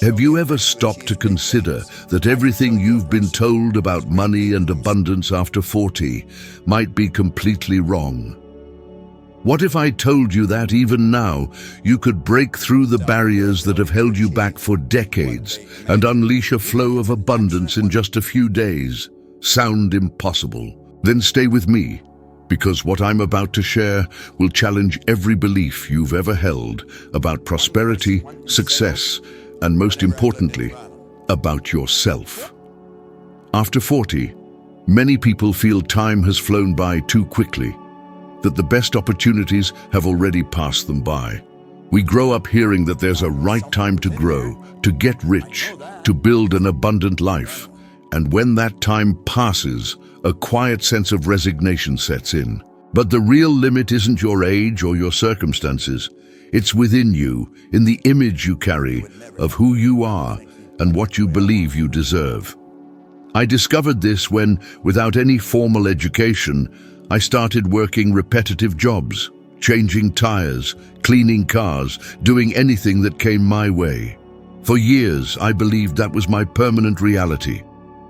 Have you ever stopped to consider that everything you've been told about money and abundance after 40 might be completely wrong? What if I told you that even now you could break through the barriers that have held you back for decades and unleash a flow of abundance in just a few days? Sound impossible? Then stay with me, because what I'm about to share will challenge every belief you've ever held about prosperity, success, and most importantly, about yourself. After 40, many people feel time has flown by too quickly, that the best opportunities have already passed them by. We grow up hearing that there's a right time to grow, to get rich, to build an abundant life. And when that time passes, a quiet sense of resignation sets in. But the real limit isn't your age or your circumstances. It's within you, in the image you carry of who you are and what you believe you deserve. I discovered this when, without any formal education, I started working repetitive jobs, changing tires, cleaning cars, doing anything that came my way. For years, I believed that was my permanent reality,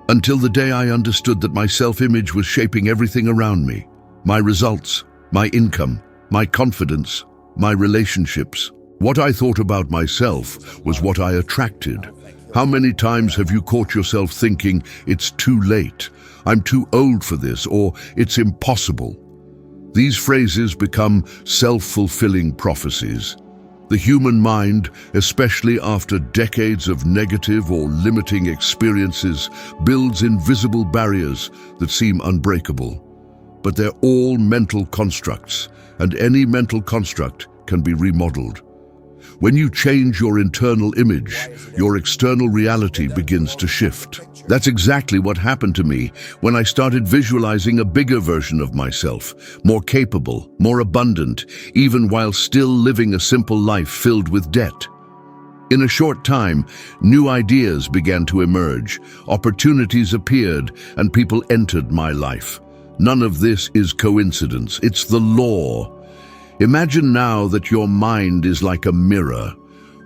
until the day I understood that my self-image was shaping everything around me. My results, my income, my confidence, my relationships. What I thought about myself was what I attracted. How many times have you caught yourself thinking, it's too late, I'm too old for this, or it's impossible? These phrases become self-fulfilling prophecies. The human mind, especially after decades of negative or limiting experiences, builds invisible barriers that seem unbreakable. But they're all mental constructs, and any mental construct can be remodeled. When you change your internal image, your external reality begins to shift. That's exactly what happened to me when I started visualizing a bigger version of myself, more capable, more abundant, even while still living a simple life filled with debt. In a short time, new ideas began to emerge, opportunities appeared, and people entered my life. None of this is coincidence, it's the law. Imagine now that your mind is like a mirror.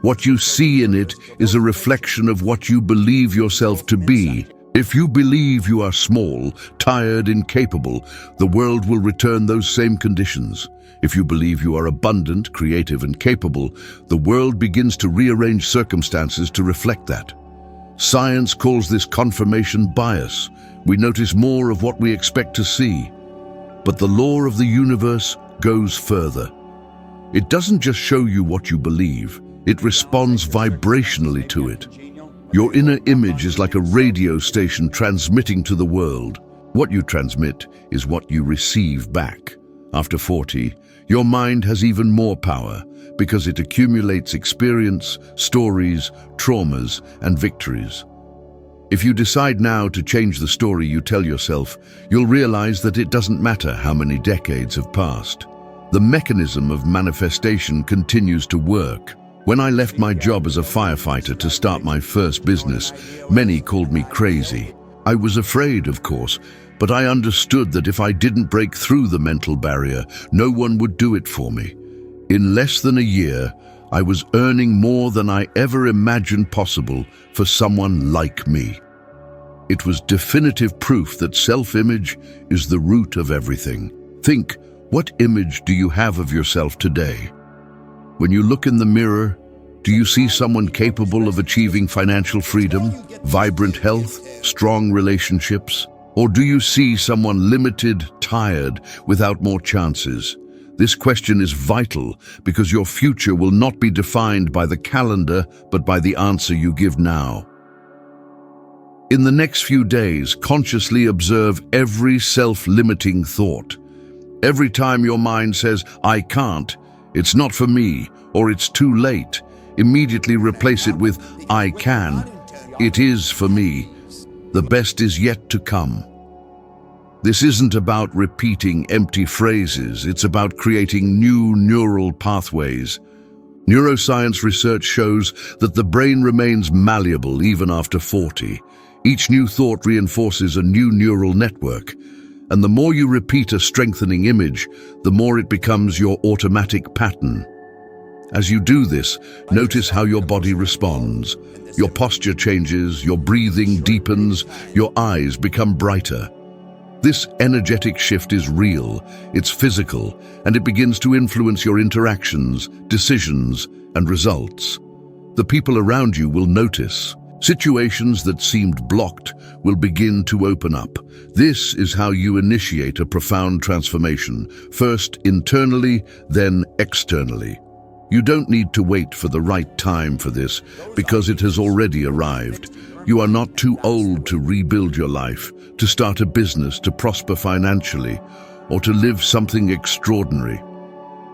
What you see in it is a reflection of what you believe yourself to be. If you believe you are small, tired, incapable, the world will return those same conditions. If you believe you are abundant, creative, and capable, the world begins to rearrange circumstances to reflect that. Science calls this confirmation bias. We notice more of what we expect to see. But the law of the universe goes further. It doesn't just show you what you believe, it responds vibrationally to it. Your inner image is like a radio station transmitting to the world. What you transmit is what you receive back. After 40, your mind has even more power because it accumulates experience, stories, traumas, and victories. If you decide now to change the story you tell yourself, you'll realize that it doesn't matter how many decades have passed. The mechanism of manifestation continues to work. When I left my job as a firefighter to start my first business, many called me crazy. I was afraid, of course, but I understood that if I didn't break through the mental barrier, no one would do it for me. In less than a year, I was earning more than I ever imagined possible for someone like me. It was definitive proof that self-image is the root of everything. Think, what image do you have of yourself today? When you look in the mirror, do you see someone capable of achieving financial freedom, vibrant health, strong relationships? Or do you see someone limited, tired, without more chances? This question is vital because your future will not be defined by the calendar, but by the answer you give now. In the next few days, consciously observe every self-limiting thought. Every time your mind says, "I can't," "It's not for me," or "It's too late," immediately replace it with, "I can," "It is for me," "The best is yet to come." This isn't about repeating empty phrases, it's about creating new neural pathways. Neuroscience research shows that the brain remains malleable even after 40. Each new thought reinforces a new neural network, and the more you repeat a strengthening image, the more it becomes your automatic pattern. As you do this, notice how your body responds. Your posture changes, your breathing deepens, your eyes become brighter. This energetic shift is real, it's physical, and it begins to influence your interactions, decisions, and results. The people around you will notice. Situations that seemed blocked will begin to open up. This is how you initiate a profound transformation, first internally, then externally. You don't need to wait for the right time for this, because it has already arrived. You are not too old to rebuild your life, to start a business, to prosper financially, or to live something extraordinary.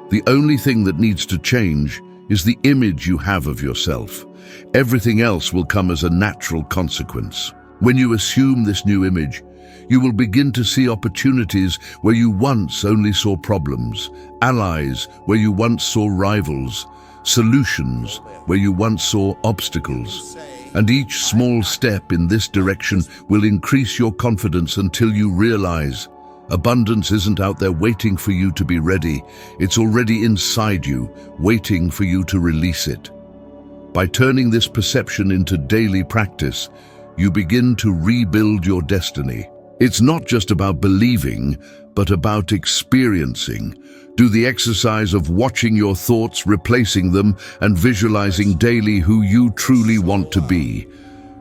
The only thing that needs to change is the image you have of yourself. Everything else will come as a natural consequence. When you assume this new image, you will begin to see opportunities where you once only saw problems, allies where you once saw rivals, solutions where you once saw obstacles. And each small step in this direction will increase your confidence until you realize abundance isn't out there waiting for you to be ready. It's already inside you, waiting for you to release it. By turning this perception into daily practice, you begin to rebuild your destiny. It's not just about believing, but about experiencing. Do the exercise of watching your thoughts, replacing them, and visualizing daily who you truly want to be.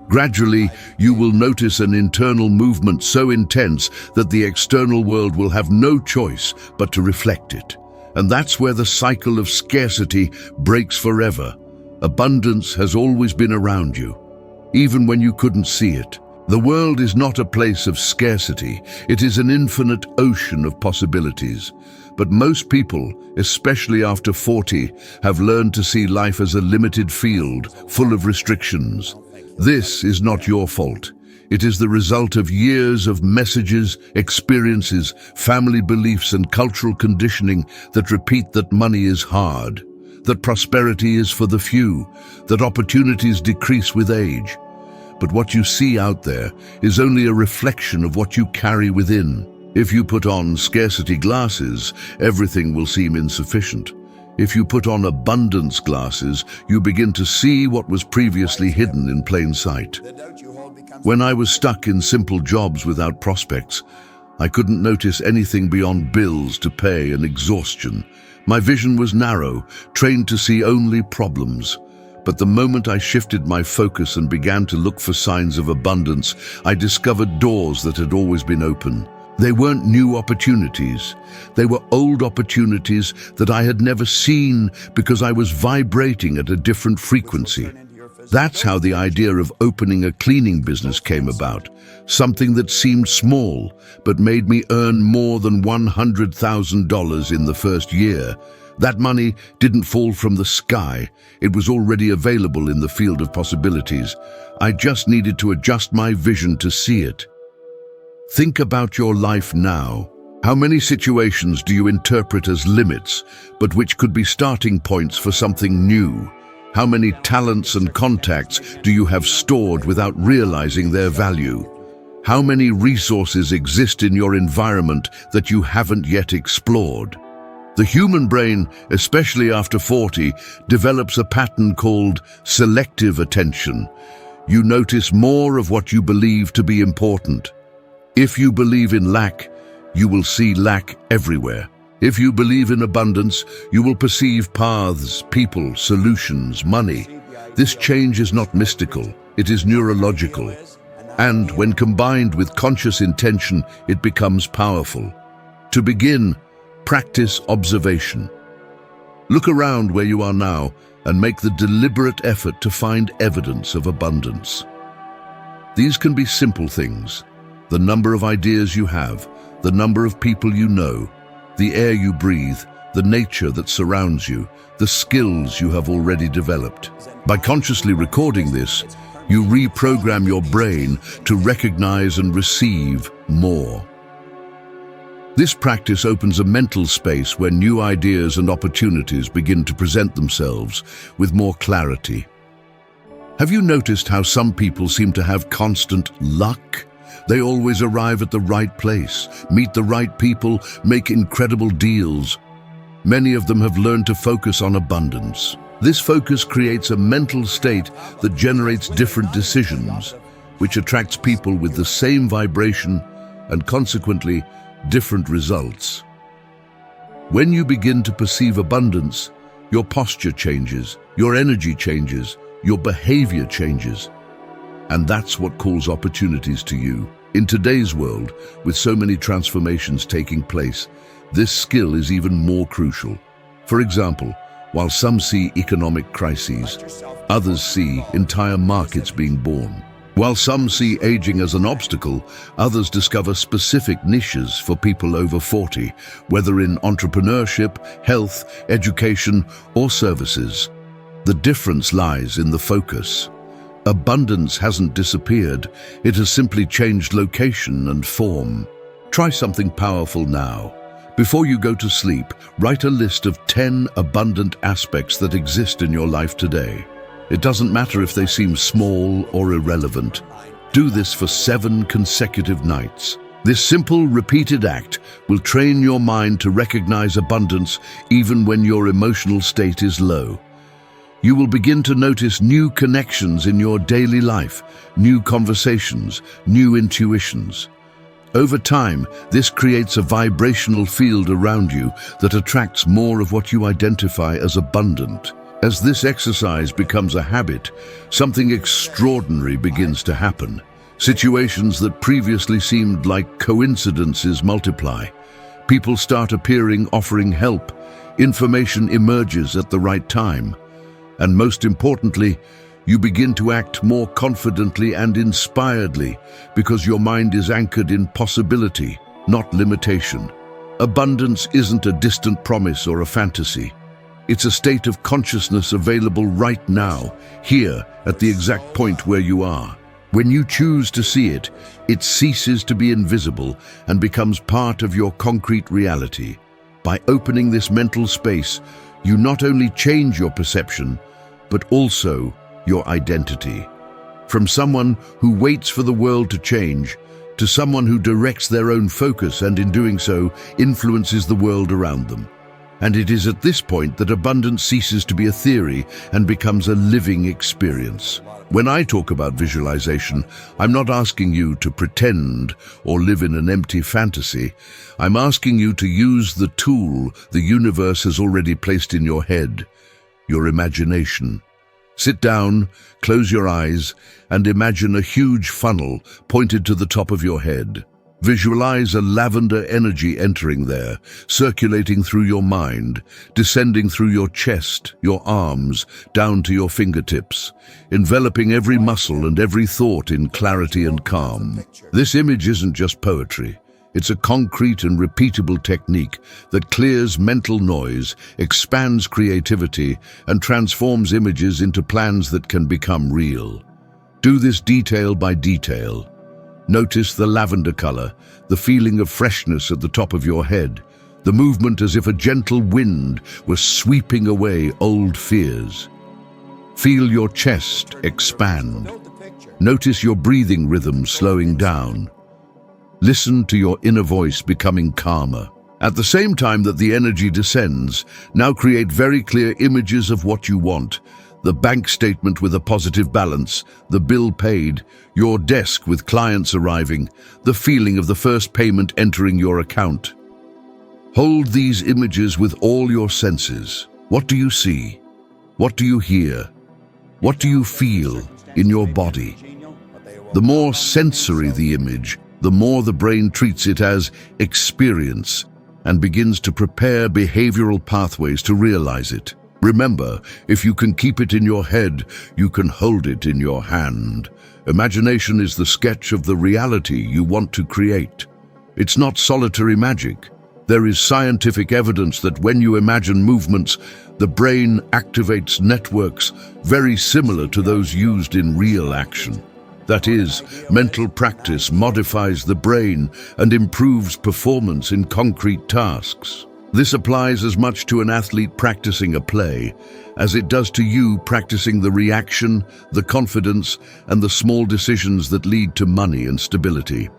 Gradually, you will notice an internal movement so intense that the external world will have no choice but to reflect it. And that's where the cycle of scarcity breaks forever. Abundance has always been around you, even when you couldn't see it. The world is not a place of scarcity, it is an infinite ocean of possibilities. But most people, especially after 40, have learned to see life as a limited field, full of restrictions. This is not your fault. It is the result of years of messages, experiences, family beliefs, and cultural conditioning that repeat that money is hard, that prosperity is for the few, that opportunities decrease with age. But what you see out there is only a reflection of what you carry within. If you put on scarcity glasses, everything will seem insufficient. If you put on abundance glasses, you begin to see what was previously hidden in plain sight. When I was stuck in simple jobs without prospects, I couldn't notice anything beyond bills to pay and exhaustion. My vision was narrow, trained to see only problems. But the moment I shifted my focus and began to look for signs of abundance, I discovered doors that had always been open. They weren't new opportunities. They were old opportunities that I had never seen because I was vibrating at a different frequency. That's how the idea of opening a cleaning business came about. Something that seemed small, but made me earn more than $100,000 in the first year. That money didn't fall from the sky. It was already available in the field of possibilities. I just needed to adjust my vision to see it. Think about your life now. How many situations do you interpret as limits, but which could be starting points for something new? How many talents and contacts do you have stored without realizing their value? How many resources exist in your environment that you haven't yet explored? The human brain, especially after 40, develops a pattern called selective attention. You notice more of what you believe to be important. If you believe in lack, you will see lack everywhere. If you believe in abundance, you will perceive paths, people, solutions, money. This change is not mystical, it is neurological. And when combined with conscious intention, it becomes powerful. To begin, practice observation. Look around where you are now and make the deliberate effort to find evidence of abundance. These can be simple things: the number of ideas you have, the number of people you know, the air you breathe, the nature that surrounds you, the skills you have already developed. By consciously recording this, you reprogram your brain to recognize and receive more. This practice opens a mental space where new ideas and opportunities begin to present themselves with more clarity. Have you noticed how some people seem to have constant luck? They always arrive at the right place, meet the right people, make incredible deals. Many of them have learned to focus on abundance. This focus creates a mental state that generates different decisions, which attracts people with the same vibration and consequently different results. When you begin to perceive abundance, your posture changes, your energy changes, your behavior changes. And that's what calls opportunities to you. In today's world, with so many transformations taking place, this skill is even more crucial. For example, while some see economic crises, others see entire markets being born. While some see aging as an obstacle, others discover specific niches for people over 40, whether in entrepreneurship, health, education, or services. The difference lies in the focus. Abundance hasn't disappeared, it has simply changed location and form. Try something powerful now. Before you go to sleep, write a list of 10 abundant aspects that exist in your life today. It doesn't matter if they seem small or irrelevant. Do this for 7 consecutive nights. This simple, repeated act will train your mind to recognize abundance even when your emotional state is low. You will begin to notice new connections in your daily life, new conversations, new intuitions. Over time, this creates a vibrational field around you that attracts more of what you identify as abundant. As this exercise becomes a habit, something extraordinary begins to happen. Situations that previously seemed like coincidences multiply. People start appearing, offering help. Information emerges at the right time. And most importantly, you begin to act more confidently and inspiredly because your mind is anchored in possibility, not limitation. Abundance isn't a distant promise or a fantasy. It's a state of consciousness available right now, here, at the exact point where you are. When you choose to see it, it ceases to be invisible and becomes part of your concrete reality. By opening this mental space, you not only change your perception, but also your identity. From someone who waits for the world to change, to someone who directs their own focus and in doing so, influences the world around them. And it is at this point that abundance ceases to be a theory and becomes a living experience. When I talk about visualization, I'm not asking you to pretend or live in an empty fantasy. I'm asking you to use the tool the universe has already placed in your head, your imagination. Sit down, close your eyes, and imagine a huge funnel pointed to the top of your head. Visualize a lavender energy entering there, circulating through your mind, descending through your chest, your arms, down to your fingertips, enveloping every muscle and every thought in clarity and calm. This image isn't just poetry. It's a concrete and repeatable technique that clears mental noise, expands creativity, and transforms images into plans that can become real. Do this detail by detail. Notice the lavender color, the feeling of freshness at the top of your head, the movement as if a gentle wind was sweeping away old fears. Feel your chest expand. Notice your breathing rhythm slowing down. Listen to your inner voice becoming calmer. At the same time that the energy descends, now create very clear images of what you want. The bank statement with a positive balance, the bill paid, your desk with clients arriving, the feeling of the first payment entering your account. Hold these images with all your senses. What do you see? What do you hear? What do you feel in your body? The more sensory the image, the more the brain treats it as experience and begins to prepare behavioral pathways to realize it. Remember, if you can keep it in your head, you can hold it in your hand. Imagination is the sketch of the reality you want to create. It's not solitary magic. There is scientific evidence that when you imagine movements, the brain activates networks very similar to those used in real action. That is, mental practice modifies the brain and improves performance in concrete tasks. This applies as much to an athlete practicing a play as it does to you practicing the reaction, the confidence, and the small decisions that lead to money and stability.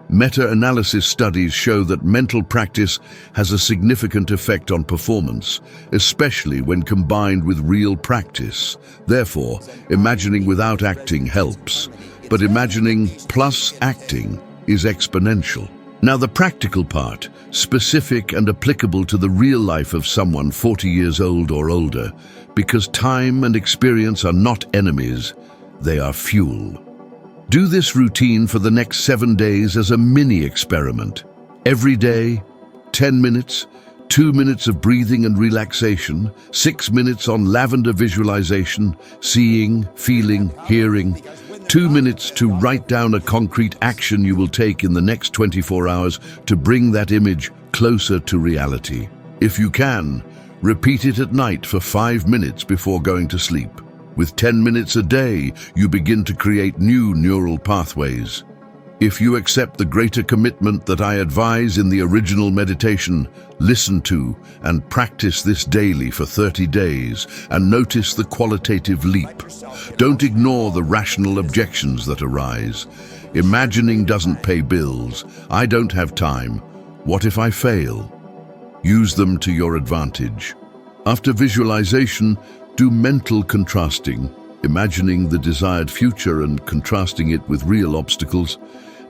Meta-analysis studies show that mental practice has a significant effect on performance, especially when combined with real practice. Therefore, imagining without acting helps, but imagining plus acting is exponential. Now the practical part, specific and applicable to the real life of someone 40 years old or older, because time and experience are not enemies, they are fuel. Do this routine for the next 7 days as a mini-experiment. Every day, 10 minutes, 2 minutes of breathing and relaxation, 6 minutes on lavender visualization, seeing, feeling, hearing, 2 minutes to write down a concrete action you will take in the next 24 hours to bring that image closer to reality. If you can, repeat it at night for 5 minutes before going to sleep. With 10 minutes a day, you begin to create new neural pathways. If you accept the greater commitment that I advise in the original meditation, listen to and practice this daily for 30 days and notice the qualitative leap. Don't ignore the rational objections that arise. Imagining doesn't pay bills. I don't have time. What if I fail? Use them to your advantage. After visualization, do mental contrasting, imagining the desired future and contrasting it with real obstacles,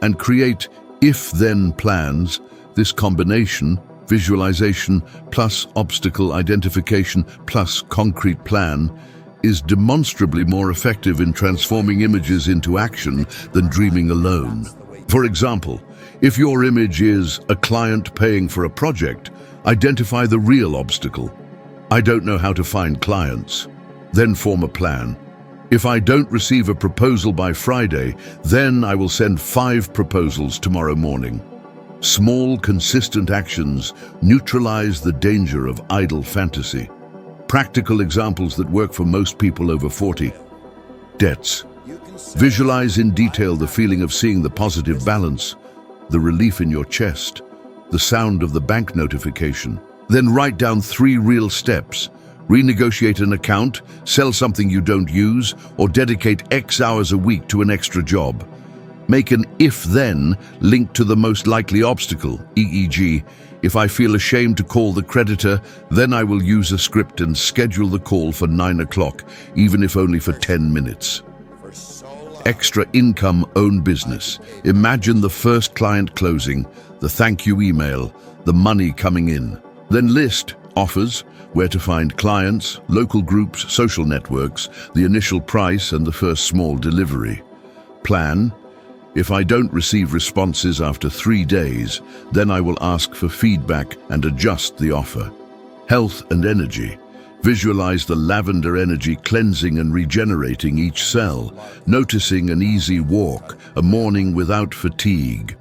and create if-then plans. This combination, visualization plus obstacle identification plus concrete plan, is demonstrably more effective in transforming images into action than dreaming alone. For example, if your image is a client paying for a project, identify the real obstacle. I don't know how to find clients. Then form a plan. If I don't receive a proposal by Friday, then I will send 5 proposals tomorrow morning. Small, consistent actions neutralize the danger of idle fantasy. Practical examples that work for most people over 40. Debts. Visualize in detail the feeling of seeing the positive balance, the relief in your chest, the sound of the bank notification. Then write down 3 real steps. Renegotiate an account, sell something you don't use, or dedicate X hours a week to an extra job. Make an if-then linked to the most likely obstacle, e.g., if I feel ashamed to call the creditor, then I will use a script and schedule the call for 9 o'clock, even if only for 10 minutes. Extra income, own business. Imagine the first client closing, the thank you email, the money coming in. Then list offers, where to find clients, local groups, social networks, the initial price and the first small delivery. Plan. If I don't receive responses after 3 days, then I will ask for feedback and adjust the offer. Health and energy. Visualize the lavender energy cleansing and regenerating each cell, noticing an easy walk, a morning without fatigue.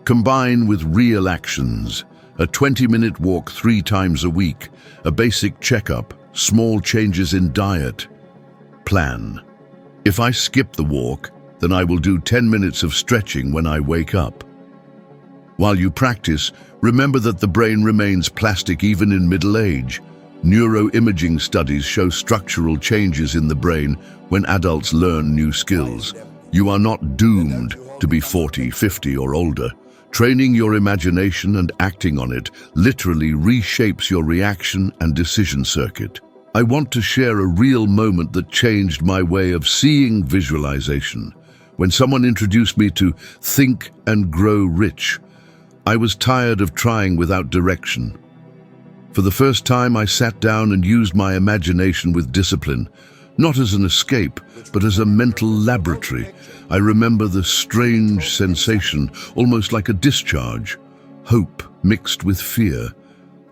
Combine with real actions. A 20-minute walk 3 times a week, a basic checkup, small changes in diet. Plan. If I skip the walk, then I will do 10 minutes of stretching when I wake up. While you practice, remember that the brain remains plastic even in middle age. Neuroimaging studies show structural changes in the brain when adults learn new skills. You are not doomed to be 40, 50 or older. Training your imagination and acting on it literally reshapes your reaction and decision circuit. I want to share a real moment that changed my way of seeing visualization. When someone introduced me to Think and Grow Rich, I was tired of trying without direction. For the first time, I sat down and used my imagination with discipline, not as an escape, but as a mental laboratory. I remember the strange sensation, almost like a discharge, hope mixed with fear.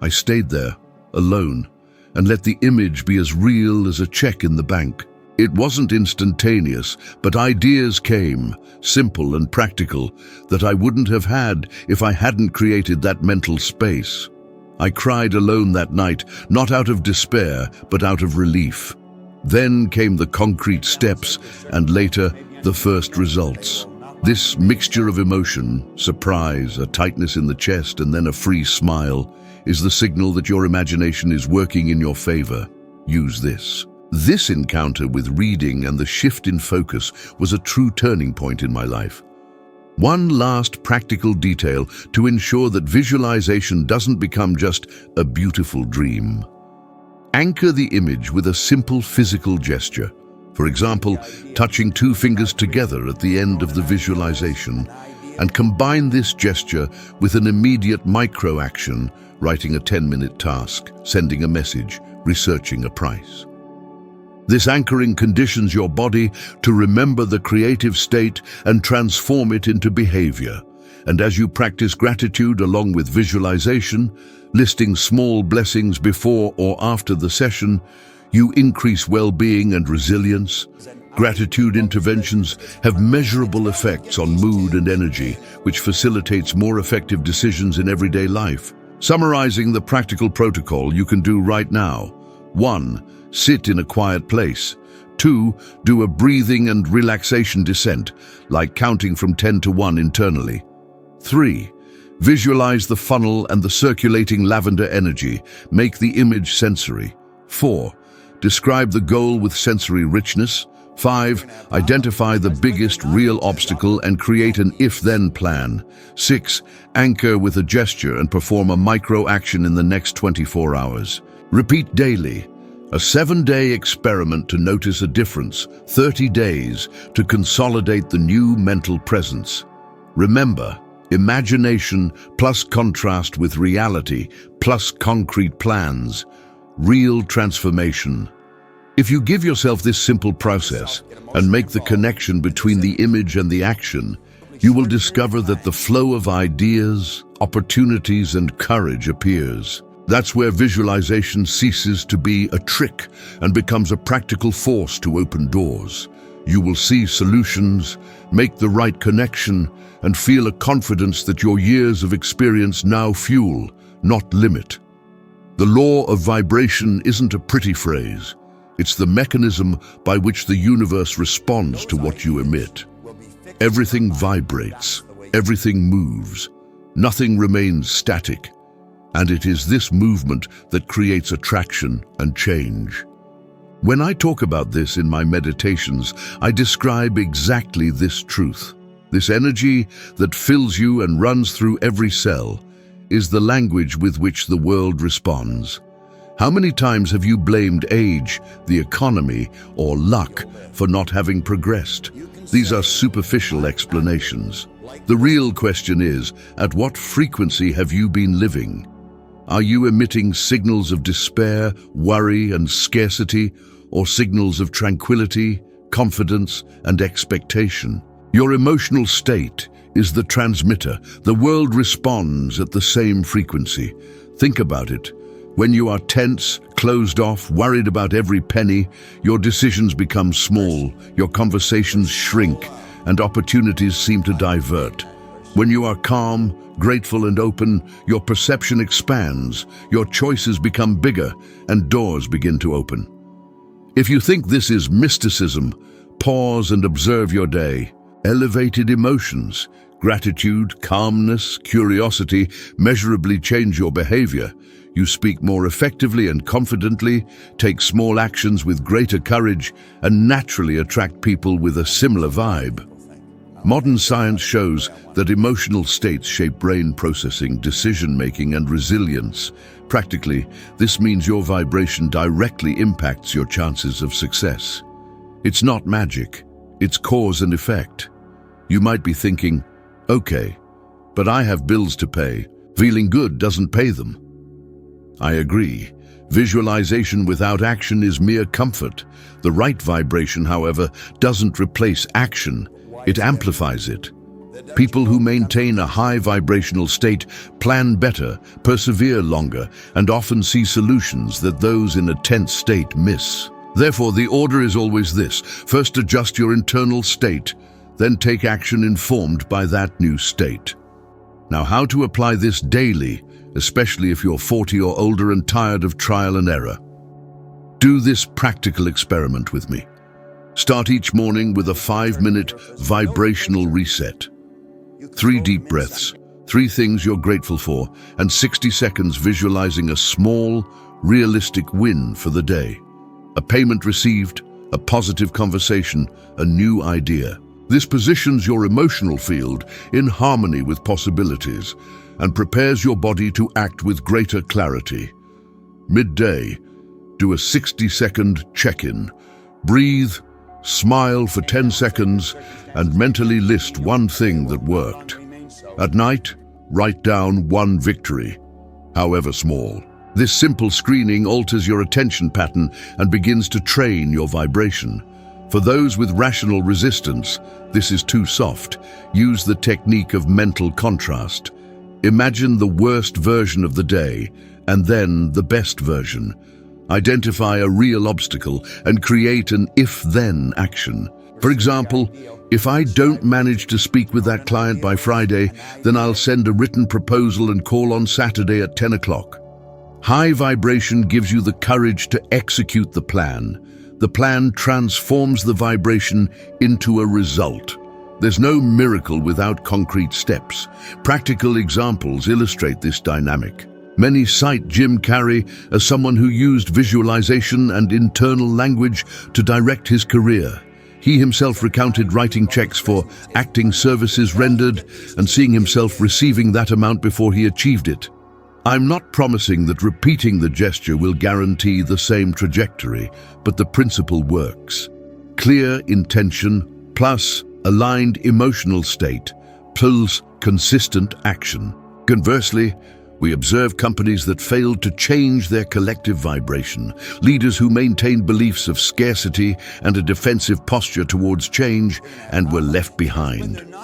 I stayed there, alone, and let the image be as real as a check in the bank. It wasn't instantaneous, but ideas came, simple and practical, that I wouldn't have had if I hadn't created that mental space. I cried alone that night, not out of despair, but out of relief. Then came the concrete steps, and later, the first results. This mixture of emotion, surprise, a tightness in the chest, and then a free smile, is the signal that your imagination is working in your favor. Use this. This encounter with reading and the shift in focus was a true turning point in my life. One last practical detail to ensure that visualization doesn't become just a beautiful dream. Anchor the image with a simple physical gesture. For example, touching two fingers together at the end of the visualization, and combine this gesture with an immediate micro-action, writing a 10-minute task, sending a message, researching a price. This anchoring conditions your body to remember the creative state and transform it into behavior. And as you practice gratitude along with visualization, listing small blessings before or after the session, you increase well-being and resilience. Gratitude interventions have measurable effects on mood and energy, which facilitates more effective decisions in everyday life. Summarizing the practical protocol you can do right now. 1. Sit in a quiet place. 2. Do a breathing and relaxation descent, like counting from 10 to 1 internally. 3. Visualize the funnel and the circulating lavender energy. Make the image sensory. 4. Describe the goal with sensory richness. 5. Identify the biggest real obstacle and create an if-then plan. 6. Anchor with a gesture and perform a micro-action in the next 24 hours. Repeat daily. A 7-day experiment to notice a difference. 30 days to consolidate the new mental presence. Remember, imagination plus contrast with reality plus concrete plans. Real transformation. If you give yourself this simple process and make the connection between the image and the action, you will discover that the flow of ideas, opportunities, and courage appears. That's where visualization ceases to be a trick and becomes a practical force to open doors. You will see solutions, make the right connection, and feel a confidence that your years of experience now fuel, not limit. The law of vibration isn't a pretty phrase. It's the mechanism by which the universe responds to what you emit. Everything vibrates, everything moves, nothing remains static, and it is this movement that creates attraction and change. When I talk about this in my meditations, I describe exactly this truth. This energy that fills you and runs through every cell is the language with which the world responds. How many times have you blamed age, the economy, or luck for not having progressed? These are superficial explanations. The real question is, at what frequency have you been living? Are you emitting signals of despair, worry, and scarcity, or signals of tranquility, confidence, and expectation? Your emotional state is the transmitter. The world responds at the same frequency. Think about it. When you are tense, closed off, worried about every penny, your decisions become small, your conversations shrink, and opportunities seem to divert. When you are calm, grateful, and open, your perception expands, your choices become bigger, and doors begin to open. If you think this is mysticism, pause and observe your day. Elevated emotions, gratitude, calmness, curiosity measurably change your behavior. You speak more effectively and confidently, take small actions with greater courage, and naturally attract people with a similar vibe. Modern science shows that emotional states shape brain processing, decision-making, and resilience. Practically, this means your vibration directly impacts your chances of success. It's not magic, it's cause and effect. You might be thinking, okay, but I have bills to pay. Feeling good doesn't pay them. I agree. Visualization without action is mere comfort. The right vibration, however, doesn't replace action. It amplifies it. People who maintain a high vibrational state plan better, persevere longer, and often see solutions that those in a tense state miss. Therefore, the order is always this. First, adjust your internal state, then take action informed by that new state. Now, how to apply this daily, especially if you're 40 or older and tired of trial and error? Do this practical experiment with me. Start each morning with a 5-minute vibrational reset. 3 deep breaths, 3 things you're grateful for, and 60 seconds visualizing a small, realistic win for the day. A payment received, a positive conversation, a new idea. This positions your emotional field in harmony with possibilities and prepares your body to act with greater clarity. Midday, do a 60-second check-in. Breathe, smile for 10 seconds, and mentally list one thing that worked. At night, write down one victory, however small. This simple screening alters your attention pattern and begins to train your vibration. For those with rational resistance, this is too soft. Use the technique of mental contrast. Imagine the worst version of the day, and then the best version. Identify a real obstacle and create an if-then action. For example, if I don't manage to speak with that client by Friday, then I'll send a written proposal and call on Saturday at 10 o'clock. High vibration gives you the courage to execute the plan. The plan transforms the vibration into a result. There's no miracle without concrete steps. Practical examples illustrate this dynamic. Many cite Jim Carrey as someone who used visualization and internal language to direct his career. He himself recounted writing checks for acting services rendered and seeing himself receiving that amount before he achieved it. I'm not promising that repeating the gesture will guarantee the same trajectory, but the principle works. Clear intention plus aligned emotional state plus consistent action. Conversely, we observe companies that failed to change their collective vibration, leaders who maintained beliefs of scarcity and a defensive posture towards change and were left behind.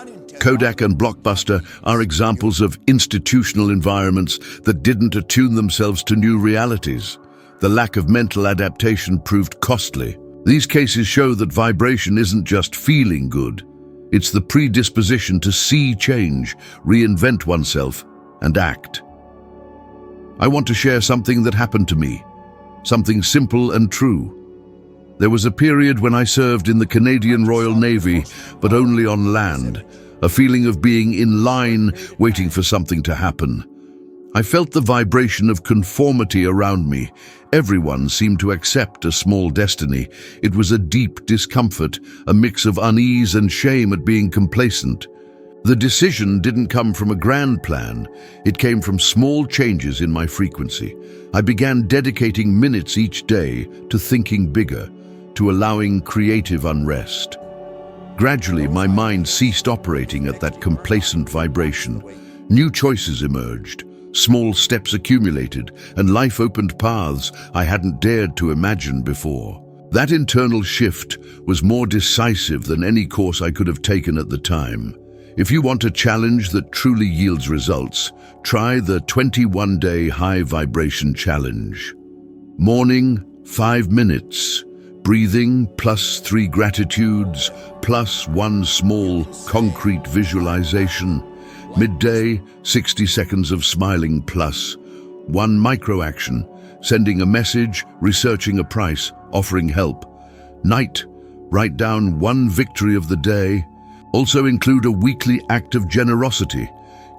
Kodak and Blockbuster are examples of institutional environments that didn't attune themselves to new realities. The lack of mental adaptation proved costly. These cases show that vibration isn't just feeling good. It's the predisposition to see change, reinvent oneself, and act. I want to share something that happened to me, something simple and true. There was a period when I served in the Canadian Royal Navy, but only on land, a feeling of being in line, waiting for something to happen. I felt the vibration of conformity around me. Everyone seemed to accept a small destiny. It was a deep discomfort, a mix of unease and shame at being complacent. The decision didn't come from a grand plan. It came from small changes in my frequency. I began dedicating minutes each day to thinking bigger, to allowing creative unrest. Gradually, my mind ceased operating at that complacent vibration. New choices emerged. Small steps accumulated, and life opened paths I hadn't dared to imagine before. That internal shift was more decisive than any course I could have taken at the time. If you want a challenge that truly yields results, try the 21-day high vibration challenge. Morning, 5 minutes. Breathing, +3 gratitudes, +1 small, concrete visualization. Midday, 60 seconds of smiling, +1 micro action, sending a message, researching a price, offering help. Night, write down one victory of the day. Also include a weekly act of generosity.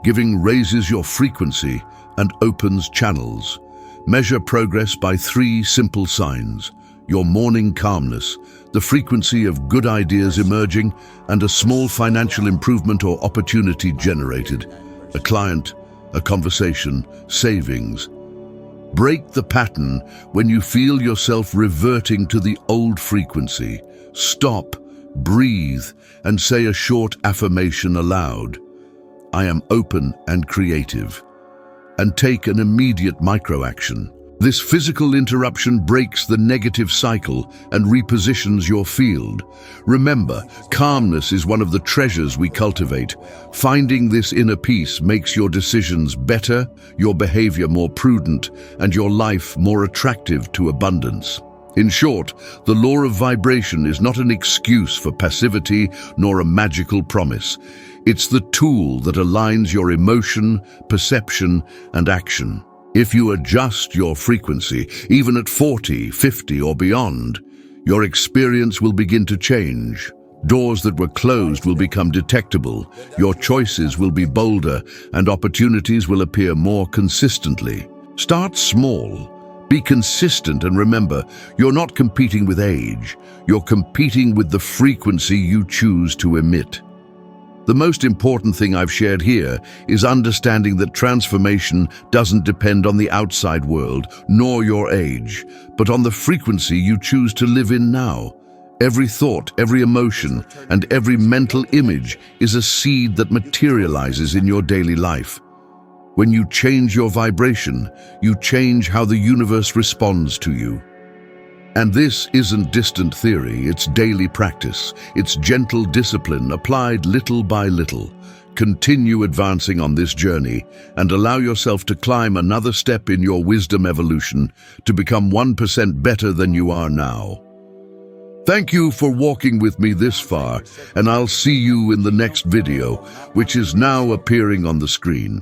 Giving raises your frequency and opens channels. Measure progress by 3 simple signs: your morning calmness, the frequency of good ideas emerging, and a small financial improvement or opportunity generated. A client, a conversation, savings. Break the pattern when you feel yourself reverting to the old frequency. Stop, breathe, and say a short affirmation aloud. I am open and creative. And take an immediate micro-action. This physical interruption breaks the negative cycle and repositions your field. Remember, calmness is one of the treasures we cultivate. Finding this inner peace makes your decisions better, your behavior more prudent, and your life more attractive to abundance. In short, the law of vibration is not an excuse for passivity nor a magical promise. It's the tool that aligns your emotion, perception, and action. If you adjust your frequency, even at 40, 50, or beyond, your experience will begin to change. Doors that were closed will become detectable, your choices will be bolder, and opportunities will appear more consistently. Start small. Be consistent and remember, you're not competing with age. You're competing with the frequency you choose to emit. The most important thing I've shared here is understanding that transformation doesn't depend on the outside world, nor your age, but on the frequency you choose to live in now. Every thought, every emotion, and every mental image is a seed that materializes in your daily life. When you change your vibration, you change how the universe responds to you. And this isn't distant theory, it's daily practice. It's gentle discipline applied little by little. Continue advancing on this journey and allow yourself to climb another step in your wisdom evolution to become 1% better than you are now. Thank you for walking with me this far, and I'll see you in the next video, which is now appearing on the screen.